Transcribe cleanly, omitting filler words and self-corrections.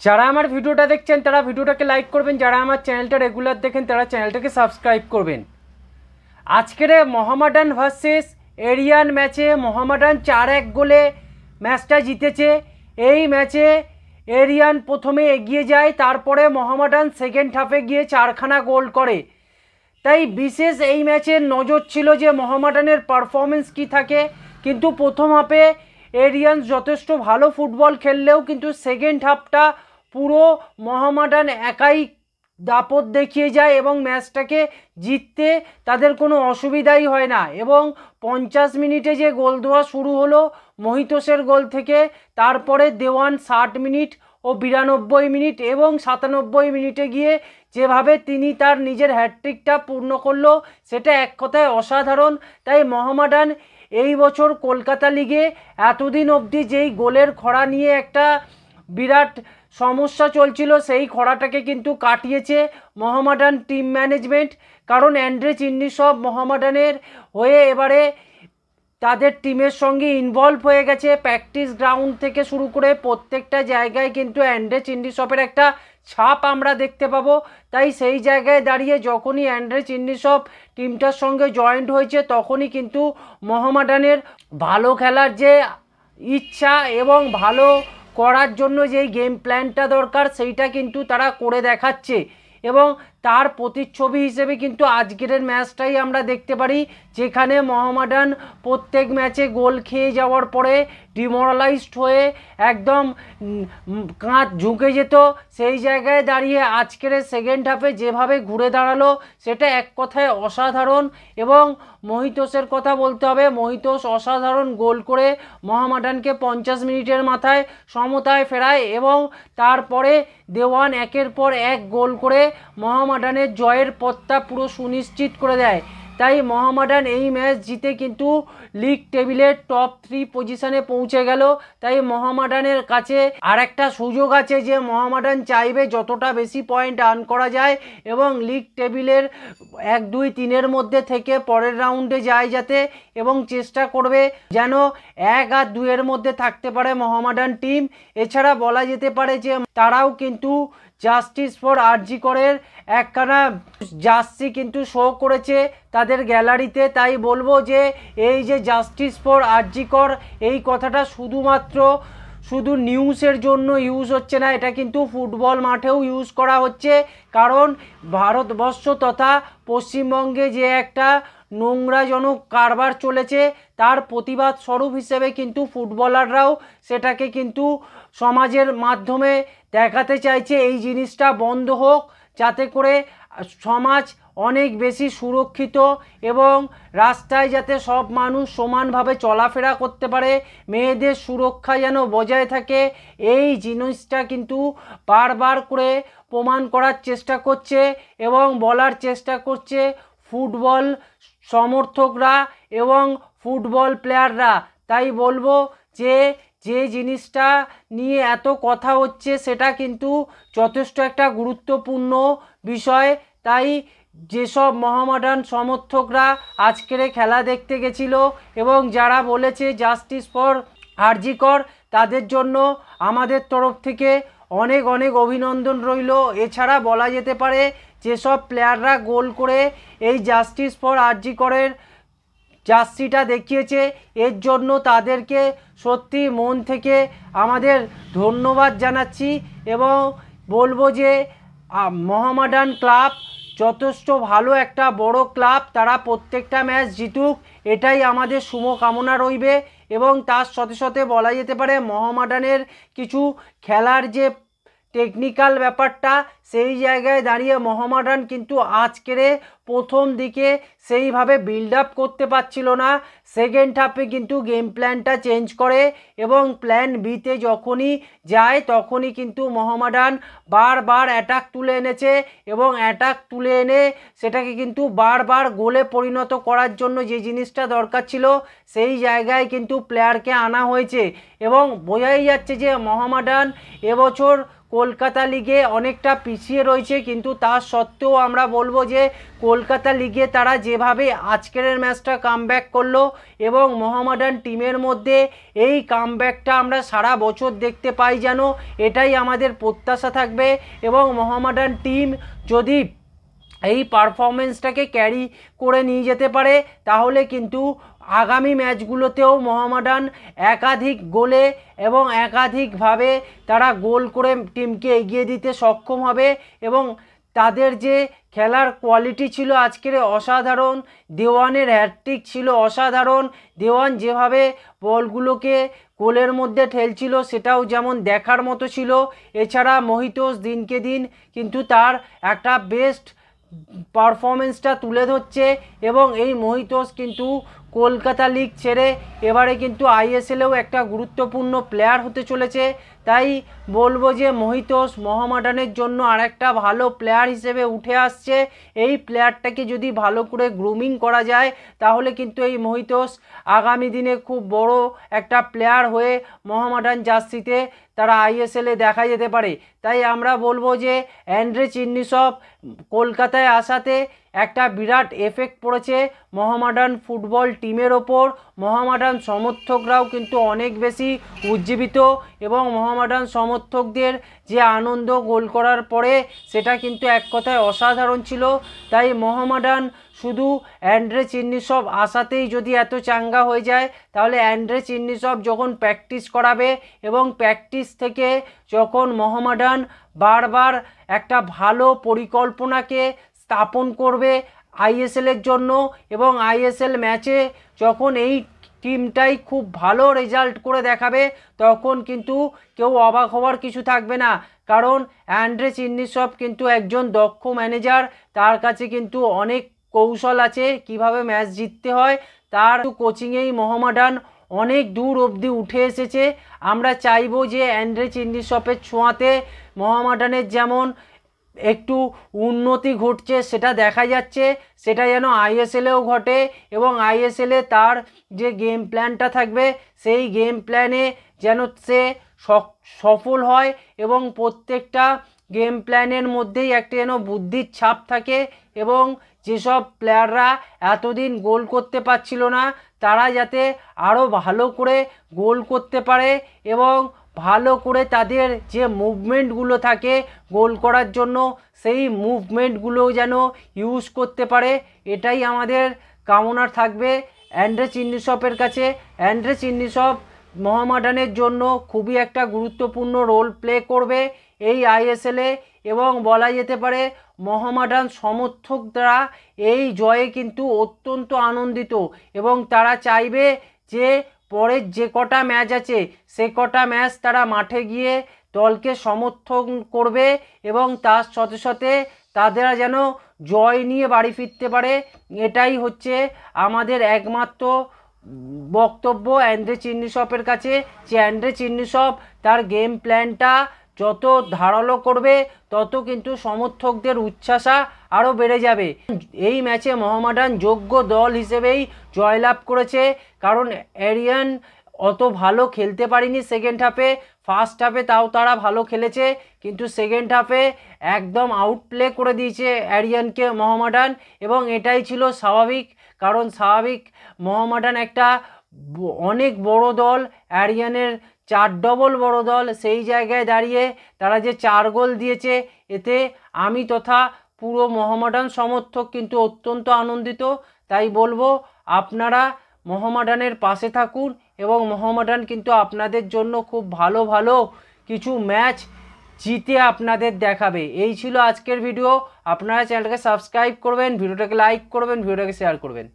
যারা আমার ভিডিওটা দেখছেন তারা ভিডিওটাকে লাইক করবেন, যারা আমার চ্যানেলটা রেগুলার দেখেন তারা চ্যানেলটাকে সাবস্ক্রাইব করবেন। আজকের মোহামেডান ভার্সেস এরিয়ান ম্যাচে মোহামেডান 4-1 গোলে ম্যাচটা জিতেছে। এই ম্যাচে এরিয়ান প্রথমে এগিয়ে যায়, তারপরে মোহামেডান সেকেন্ড হাফে গিয়ে 4খানা গোল করে। তাই বিশেষ এই ম্যাচের নজর ছিল যে মোহামেডানের পারফরমেন্স কী থাকে, কিন্তু প্রথম হাফে এরিয়ান যথেষ্ট ভালো ফুটবল খেললেও কিন্তু সেকেন্ড হাফটা পুরো মোহামেডান একাই দাপট দেখিয়ে যায় এবং ম্যাচটাকে জিততে তাদের কোনো অসুবিধাই হয় না। এবং 50 মিনিটে যে গোল দেওয়া শুরু হলো মহিতোসের গোল থেকে, তারপরে দেওয়ান 60 মিনিট ও 92 মিনিট এবং 97 মিনিটে গিয়ে যেভাবে তিনি তার নিজের হ্যাটট্রিকটা পূর্ণ করলো সেটা এক কথায় অসাধারণ। তাই মোহামেডান এই বছর কলকাতা লিগে এতদিন অবধি যেই গোলের খরা নিয়ে একটা বিরাট সমস্যা চলছিল সেই খরাটাকে কিন্তু কাটিয়েছে মোহামেডান টিম ম্যানেজমেন্ট। কারণ অ্যান্ড্রে চিন্নিসব মোহামেডানের হয়ে এবারে তাদের টিমের সঙ্গে ইনভলভ হয়ে গেছে। প্র্যাকটিস গ্রাউন্ড থেকে শুরু করে প্রত্যেকটা জায়গায় কিন্তু অ্যান্ড্রে চিন্নিসবের একটা ছাপ আমরা দেখতে পাবো। তাই সেই জায়গায় দাঁড়িয়ে যখনই অ্যান্ড্রে চিন্নিসব টিমটার সঙ্গে জয়েন্ট হয়েছে তখনই কিন্তু মোহামেডানের ভালো খেলার যে ইচ্ছা এবং ভালো করার জন্য যেই গেম প্ল্যানটা দরকার সেইটা কিন্তু তারা করে দেখাচ্ছে। এবং তার প্রতিচ্ছবি হিসেবে কিন্তু আজকের ম্যাচটাই আমরা দেখতে পারি, যেখানে মোহামেডান প্রত্যেক ম্যাচে গোল খেয়ে যাওয়ার পরে ডিমোরালাইজড হয়ে একদম কাঁধ ঝুঁকে যেত। সেই জায়গায় দাঁড়িয়ে আজকের সেকেন্ড হাফে যেভাবে ঘুরে দাঁড়ালো সেটা এক কথায় অসাধারণ। এবং মহিতোসের কথা বলতে হবে, মহিতোস অসাধারণ গোল করে মোহামেডানকে 50 মিনিটের মাথায় সমতায় ফেরায় এবং তারপরে দেওয়ান একের পর এক গোল করে মোহামেডানের জয়ের পথটা পুরো সুনিশ্চিত করে দেয়। তাই মোহামেডান এই ম্যাচ জিতে কিন্তু লিগ টেবিলের টপ 3 পজিশনে পৌঁছে গেল। তাই মোহামেডানের কাছে আর একটা সুযোগ আছে যে মোহামেডান চাইবে যতটা বেশি পয়েন্ট আর্ন করা যায় এবং লিগ টেবিলের 1, 2, 3-এর মধ্যে থেকে পরের রাউন্ডে যায় যাতে, এবং চেষ্টা করবে যেন 1 আর 2-এর মধ্যে থাকতে পারে মোহামেডান টিম। এছাড়া বলা যেতে পারে যে তারাও কিন্তু জাস্টিস ফর আরজিকরের একখানা জার্সি কিন্তু শো করেছে তাদের গ্যালারিতে। তাই বলবো যে এই যে জাস্টিস ফর আরজিকর এই কথাটা শুধু নিউজের জন্য ইউজ হচ্ছে না, এটা কিন্তু ফুটবল মাঠেও ইউজ করা হচ্ছে। কারণ ভারতবর্ষ তথা পশ্চিমবঙ্গে যে একটা নোংরাজনক কারবার চলেছে তার প্রতিবাদ স্বরূপ হিসেবে কিন্তু ফুটবলাররাও সেটাকে কিন্তু সমাজের মাধ্যমে দেখাতে চাইছে এই জিনিসটা বন্ধ হোক, যাতে করে সমাজ অনেক বেশি সুরক্ষিত এবং রাস্তায় যাতে সব মানুষ সমানভাবে চলাফেরা করতে পারে, মেয়েদের সুরক্ষা যেন বজায় থাকে, এই জিনিসটা কিন্তু বারবার করে প্রমাণ করার চেষ্টা করছে এবং বলার চেষ্টা করছে ফুটবল সমর্থকরা এবং ফুটবল প্লেয়াররা। তাই বলবো যে জিনিসটা নিয়ে এত কথা হচ্ছে সেটা কিন্তু যথেষ্ট একটা গুরুত্বপূর্ণ বিষয়। তাই যেসব মোহামেডান সমর্থকরা আজকের খেলা দেখতে গেছিল এবং যারা বলেছে জাস্টিস ফর আরজিকর, তাদের জন্য আমাদের তরফ থেকে অনেক অনেক অভিনন্দন রইল। এছাড়া বলা যেতে পারে যেসব প্লেয়াররা গোল করে এই জাস্টিস ফর আরজিকরের জার্সিটা দেখিয়েছে এর জন্য তাদেরকে সত্যি মন থেকে আমাদের ধন্যবাদ জানাচ্ছি এবং বলবো যে মোহামেডান ক্লাব যথেষ্ট ভালো একটা বড় ক্লাব, তারা প্রত্যেকটা ম্যাচ জিতুক এটাই আমাদের শুভকামনা রইবে। এবং তার সাথে সাথে বলা যেতে পারে মোহামেডানের কিছু খেলার যে টেকনিক্যাল ব্যাপারটা সেই জায়গায় দাঁড়িয়ে মোহামেডান কিন্তু আজকের প্রথম দিকে সেইভাবে বিল্ড আপ করতে পারছিল না। সেকেন্ড হাফে কিন্তু গেম প্ল্যানটা চেঞ্জ করে এবং প্ল্যান বিতে যখনই যায় তখনই কিন্তু মোহামেডান বারবার অ্যাটাক তুলে এনেছে এবং অ্যাটাক তুলে এনে সেটাকে কিন্তু বারবার গোলে পরিণত করার জন্য যে জিনিসটা দরকার ছিল সেই জায়গায় কিন্তু প্লেয়ারকে আনা হয়েছে এবং বোঝাই যাচ্ছে যে মোহামেডান এবছর কলকাতা লিগে অনেকটা পিছিয়ে রয়েছে, কিন্তু তা সত্ত্বেও আমরা বলবো যে কলকাতা লিগে তারা যেভাবে আজকের ম্যাচটা কামব্যাক করলো এবং মোহামেডান টিমের মধ্যে এই কামব্যাকটা আমরা সারা বছর দেখতে পাই যেন, এটাই আমাদের প্রত্যাশা থাকবে। এবং মোহামেডান টিম যদি এই পারফরমেন্সটাকে ক্যারি করে নিয়ে যেতে পারে তাহলে কিন্তু আগামী ম্যাচগুলোতেও মোহামেডান একাধিক গোলে এবং একাধিকভাবে তারা গোল করে টিমকে এগিয়ে দিতে সক্ষম হবে। এবং তাদের যে খেলার কোয়ালিটি ছিল আজকের অসাধারণ, দেওয়ানের হ্যাটট্রিক ছিল অসাধারণ, দেওয়ান যেভাবে বলগুলোকে গোলের মধ্যে ঠেলছিল সেটাও যেমন দেখার মতো ছিল। এছাড়া মোহিতোস দিনকে দিন কিন্তু তার একটা বেস্ট পারফরমেন্সটা তুলে ধরছে এবং এই মোহিতোস কিন্তু কলকাতা লিগ ছেড়ে এবারে কিন্তু আইএসএলেও একটা গুরুত্বপূর্ণ প্লেয়ার হতে চলেছে। তাই বলবো যে মোহিতোস মোহামেডানের জন্য আরেকটা ভালো প্লেয়ার হিসেবে উঠে আসছে। এই প্লেয়ারটাকে যদি ভালো করে গ্রুমিং করা যায় তাহলে কিন্তু এই মোহিতোস আগামী দিনে খুব বড় একটা প্লেয়ার হয়ে মোহামেডান জার্সিতে তারা আইএসএলে দেখা যেতে পারে। তাই আমরা বলবো যে অ্যান্ড্রে চিন্নিসভ কলকাতায় আসাতে একটা বিরাট এফেক্ট পড়েছে মোহামেডান ফুটবল টিমের ওপর। মোহামেডান সমর্থকরাও কিন্তু অনেক বেশি উজ্জীবিত এবং মোহামেডান সমর্থকদের যে আনন্দ গোল করার পরে সেটা কিন্তু এক কথায় অসাধারণ ছিল। তাই মোহামেডান শুধু অ্যান্ড্রে চিন্নিসভ আসাতেই যদি এত চাঙ্গা হয়ে যায় তাহলে অ্যান্ড্রে চিন্নিসভ যখন প্র্যাকটিস করাবে এবং প্র্যাকটিস থেকে যখন মোহামেডান বারবার একটা ভালো পরিকল্পনাকে স্থাপন করবে আইএসএলের জন্য এবং আইএসএল ম্যাচে যখন এই টিমটাই খুব ভালো রেজাল্ট করে দেখাবে তখন কিন্তু কেউ অবাক হওয়ার কিছু থাকবে না। কারণ অ্যান্ড্রে চিন্নিসভ কিন্তু একজন দক্ষ ম্যানেজার, তার কাছে কিন্তু অনেক কৌশল আছে কিভাবে ম্যাচ জিততে হয়। তার কোচিংয়েই মোহামেডান অনেক দূর অবধি উঠে এসেছে। আমরা চাইবো যে অ্যান্ড্রে চিন্নিসভের ছোঁয়াতে মোহামেডানের যেমন একটু উন্নতি ঘটছে সেটা দেখা যাচ্ছে, সেটা যেন আইএসএলেও ঘটে এবং আইএসএলে তার যে গেম প্ল্যানটা থাকবে সেই গেম প্ল্যানে যেন সে সফল হয় এবং প্রত্যেকটা গেম প্ল্যানের মধ্যেই একটা যেন বুদ্ধির ছাপ থাকে এবং যেসব প্লেয়াররা এতদিন গোল করতে পারছিল না তারা যাতে আরও ভালো করে গোল করতে পারে এবং ভালো করে তাদের যে মুভমেন্টগুলো থাকে গোল করার জন্য সেই মুভমেন্টগুলোও যেন ইউজ করতে পারে, এটাই আমাদের কামনার থাকবে অ্যান্ড্রে চিন্নিসভের কাছে। অ্যান্ড্রে চিন্নিসভ মোহামেডানের জন্য খুবই একটা গুরুত্বপূর্ণ রোল প্লে করবে এই আইএসএলে এবং বলা যেতে পারে মোহামেডান সমর্থকরা এই জয়ে কিন্তু অত্যন্ত আনন্দিত এবং তারা চাইবে যে পরের যে কটা ম্যাচ আছে সে কটা ম্যাচ তারা মাঠে গিয়ে দলকে সমর্থন করবে এবং তার সাথে সাথে তারা যেন জয় নিয়ে বাড়ি ফিরতে পারে। এটাই হচ্ছে আমাদের একমাত্র বক্তব্য অ্যান্ড্রে চিন্নিসভের কাছে, যে অ্যান্ড্রে চিন্নিসভ তার গেম প্ল্যানটা যত ধারালো করবে তত কিন্তু সমর্থকদের উচ্ছ্বাসা আরও বেড়ে যাবে। এই ম্যাচে মোহামেডান যোগ্য দল হিসেবেই জয়লাভ করেছে, কারণ এরিয়ান অত ভালো খেলতে পারিনি সেকেন্ড হাফে। ফার্স্ট হাফে তাও তারা ভালো খেলেছে, কিন্তু সেকেন্ড হাফে একদম আউটপ্লে করে দিয়েছে এরিয়ানকে মোহামেডান এবং এটাই ছিল স্বাভাবিক, কারণ স্বাভাবিক মোহামেডান একটা অনেক বড় দল, এরিয়ানের 4 ডবল বড় দল, সেই জায়গায় দাঁড়িয়ে তারা যে 4 গোল দিয়েছে এতে আমি তথা পুরো মোহামেডান সমর্থক কিন্তু অত্যন্ত আনন্দিত। তাই বলবো আপনারা মোহামেডানের পাশে থাকুন এবং মোহামেডান কিন্তু আপনাদের জন্য খুব ভালো ভালো কিছু ম্যাচ জিতে আপনাদের দেখাবে। এই ছিল আজকের ভিডিও। আপনারা চ্যানেলটাকে সাবস্ক্রাইব করবেন, ভিডিওটাকে লাইক করবেন, ভিডিওটাকে শেয়ার করবেন।